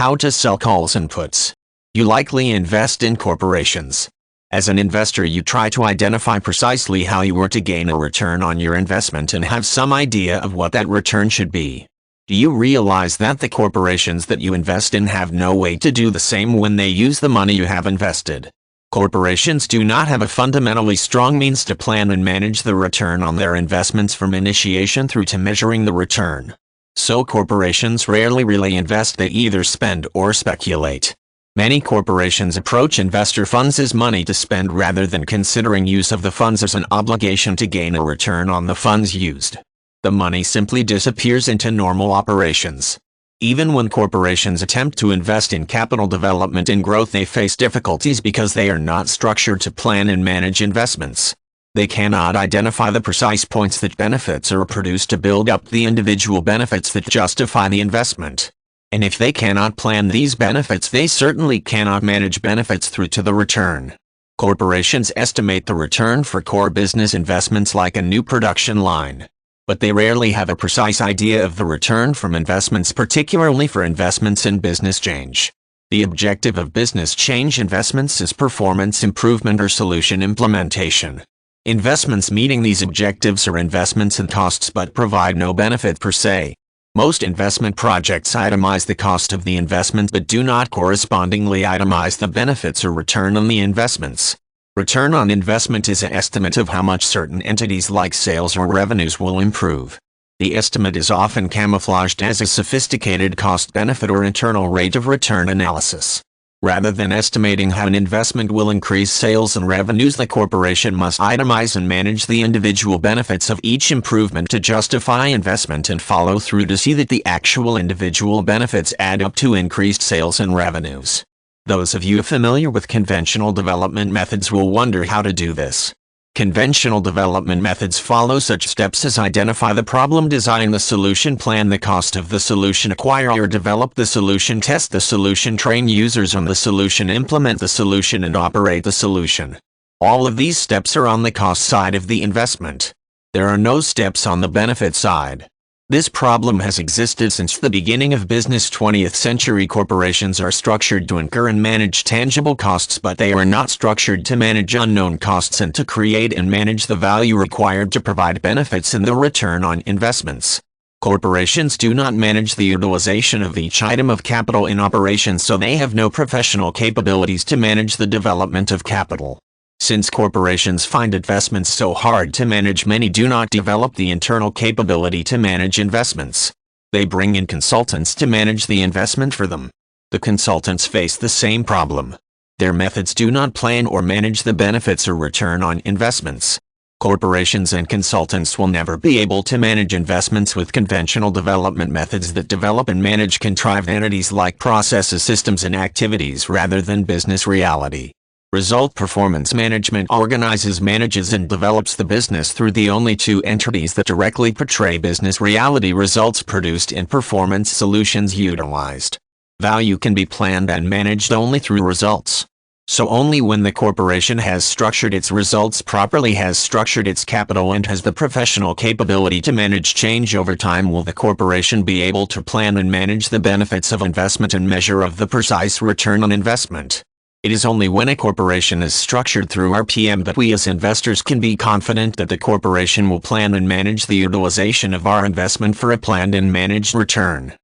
How to sell calls and puts. You likely invest in corporations. As an investor, you try to identify precisely how you are to gain a return on your investment and have some idea of what that return should be. Do you realize that the corporations that you invest in have no way to do the same when they use the money you have invested? Corporations do not have a fundamentally strong means to plan and manage the return on their investments from initiation through to measuring the return. So corporations rarely really invest, they either spend or speculate. Many corporations approach investor funds as money to spend rather than considering use of the funds as an obligation to gain a return on the funds used. The money simply disappears into normal operations. Even when corporations attempt to invest in capital development and growth, they face difficulties because they are not structured to plan and manage investments. They cannot identify the precise points that benefits are produced to build up the individual benefits that justify the investment. And if they cannot plan these benefits, they certainly cannot manage benefits through to the return. Corporations estimate the return for core business investments like a new production line. But they rarely have a precise idea of the return from investments, particularly for investments in business change. The objective of business change investments is performance improvement or solution implementation. Investments meeting these objectives are investments in costs but provide no benefit per se. Most investment projects itemize the cost of the investment but do not correspondingly itemize the benefits or return on the investments. Return on investment is an estimate of how much certain entities like sales or revenues will improve. The estimate is often camouflaged as a sophisticated cost-benefit or internal rate of return analysis. Rather than estimating how an investment will increase sales and revenues, the corporation must itemize and manage the individual benefits of each improvement to justify investment and follow through to see that the actual individual benefits add up to increased sales and revenues. Those of you familiar with conventional development methods will wonder how to do this. Conventional development methods follow such steps as identify the problem, design the solution, plan the cost of the solution, acquire or develop the solution, test the solution, train users on the solution, implement the solution, and operate the solution. All of these steps are on the cost side of the investment. There are no steps on the benefit side. This problem has existed since the beginning of business. 20th century corporations are structured to incur and manage tangible costs, but they are not structured to manage unknown costs and to create and manage the value required to provide benefits and the return on investments. Corporations do not manage the utilization of each item of capital in operation, so they have no professional capabilities to manage the development of capital. Since corporations find investments so hard to manage, many do not develop the internal capability to manage investments. They bring in consultants to manage the investment for them. The consultants face the same problem. Their methods do not plan or manage the benefits or return on investments. Corporations and consultants will never be able to manage investments with conventional development methods that develop and manage contrived entities like processes, systems, and activities rather than business reality. Result performance management organizes, manages, and develops the business through the only two entities that directly portray business reality: results produced and performance solutions utilized. Value can be planned and managed only through results. So only when the corporation has structured its results properly, has structured its capital, and has the professional capability to manage change over time will the corporation be able to plan and manage the benefits of investment and measure of the precise return on investment. It is only when a corporation is structured through RPM that we as investors can be confident that the corporation will plan and manage the utilization of our investment for a planned and managed return.